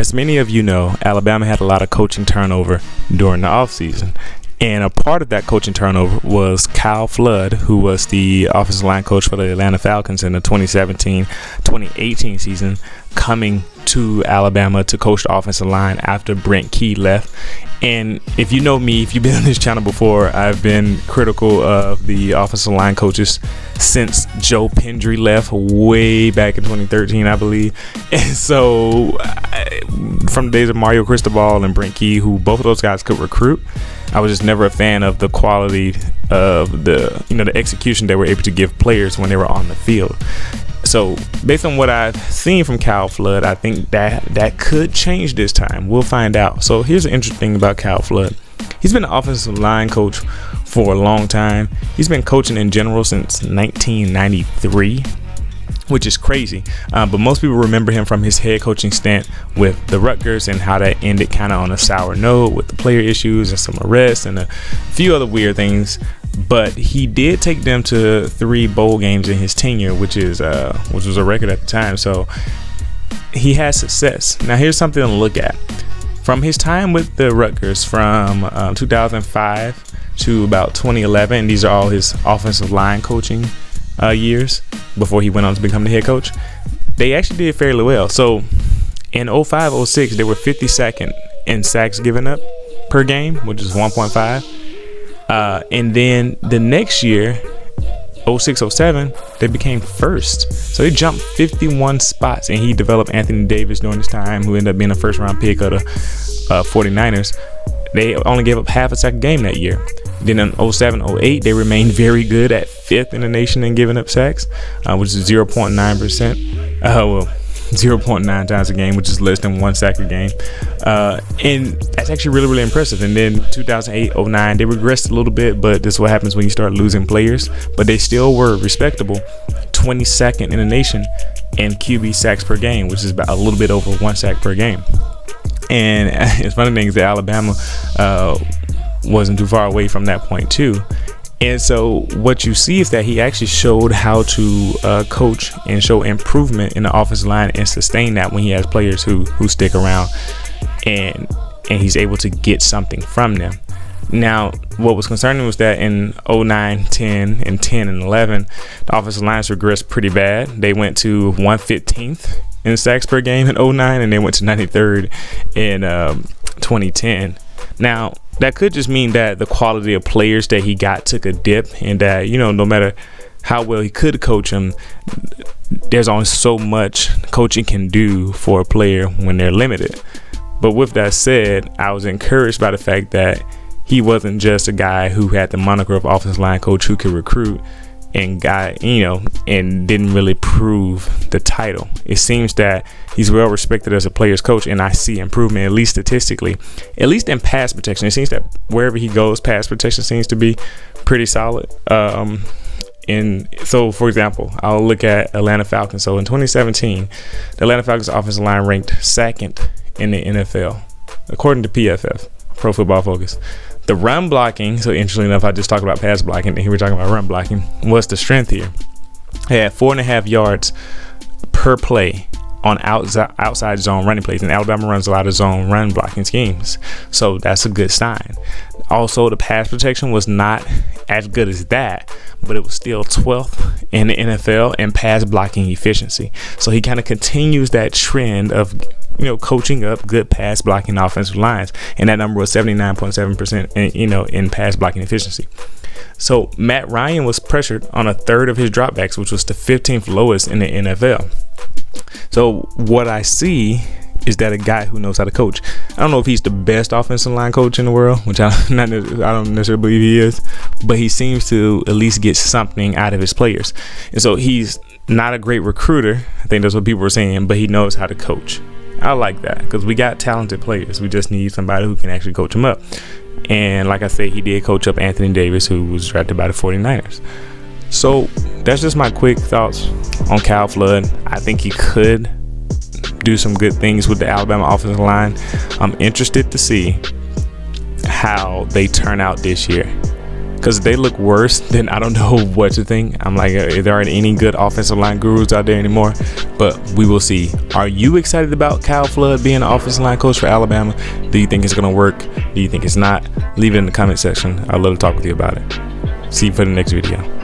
As many of you know, Alabama had a lot of coaching turnover during the offseason. And a part of that coaching turnover was Kyle Flood, who was the offensive line coach for the Atlanta Falcons in the 2017-2018 season, coming to Alabama to coach the offensive line after Brent Key left. And if you know me, if you've been on this channel before, I've been critical of the offensive line coaches since Joe Pendry left way back in 2013, I believe. And so from the days of Mario Cristobal and Brent Key, who both of those guys could recruit, I was just never a fan of the quality of the execution they were able to give players when they were on the field. So based on what I've seen from Kyle Flood, I think that could change this time. We'll find out. So here's the interesting thing about Kyle Flood. He's been an offensive line coach for a long time. He's been coaching in general since 1993. Which is crazy, but most people remember him from his head coaching stint with the Rutgers and how that ended kind of on a sour note with the player issues and some arrests and a few other weird things. But he did take them to 3 bowl games in his tenure, which was a record at the time. So he has success. Now here's something to look at. From his time with the Rutgers from 2005 to about 2011, these are all his offensive line coaching years before he went on to become the head coach. They actually did fairly well. So in 05-06, they were 52nd in sacks given up per game, which is 1.5. And then the next year, 06-07, they became first. So they jumped 51 spots, and he developed Anthony Davis during this time, who ended up being a first-round pick of the 49ers. They only gave up half a sack a game that year. Then in 07-08, they remained very good at 5th in the nation in giving up sacks, which is 0.9%. 0.9 times a game, which is less than 1 sack a game. And that's actually really, really impressive. And then 2008-09, they regressed a little bit, but this is what happens when you start losing players. But they still were respectable, 22nd in the nation in QB sacks per game, which is about a little bit over 1 sack per game. And it's funny thing is that Alabama wasn't too far away from that point too. And so what you see is that he actually showed how to coach and show improvement in the offensive line and sustain that when he has players who stick around and he's able to get something from them. Now, what was concerning was that in 09, 10, and 10 and 11, the offensive lines regressed pretty bad. They went to 115th in sacks per game in 09, and they went to 93rd in 2010. Now, that could just mean that the quality of players that he got took a dip, and that, no matter how well he could coach them, there's only so much coaching can do for a player when they're limited. But with that said, I was encouraged by the fact that he wasn't just a guy who had the moniker of offensive line coach who could recruit and and didn't really prove the title. It seems that he's well respected as a player's coach, and I see improvement, at least statistically, at least in pass protection. It seems that wherever he goes, pass protection seems to be pretty solid. And so, for example, I'll look at Atlanta Falcons. So in 2017, the Atlanta Falcons offensive line ranked 2nd in the NFL, according to PFF, Pro Football Focus. The run blocking, so interestingly enough, I just talked about pass blocking, and here we're talking about run blocking. What's the strength here? They had 4.5 yards per play on outside zone running plays, and Alabama runs a lot of zone run blocking schemes, so that's a good sign. Also, the pass protection was not as good as that, but it was still 12th in the NFL in pass blocking efficiency. So he kind of continues that trend of coaching up good pass blocking offensive lines, and that number was 79.7% in pass blocking efficiency. So Matt Ryan was pressured on a third of his dropbacks, which was the 15th lowest in the NFL. So what I see is that a guy who knows how to coach. I don't know if he's the best offensive line coach in the world, which I don't necessarily believe he is, but he seems to at least get something out of his players. And so he's not a great recruiter, I think that's what people were saying, but he knows how to coach. I like that, because we got talented players. We just need somebody who can actually coach them up. And like I said, he did coach up Anthony Davis, who was drafted by the 49ers. So that's just my quick thoughts on Kyle Flood. I think he could do some good things with the Alabama offensive line. I'm interested to see how they turn out this year. because if they look worse, then I don't know what to think. I'm like, there aren't any good offensive line gurus out there anymore, but we will see. Are you excited about Kyle Flood being the offensive line coach for Alabama? Do you think it's going to work? Do you think it's not? Leave it in the comment section. I'd love to talk with you about it. See you for the next video.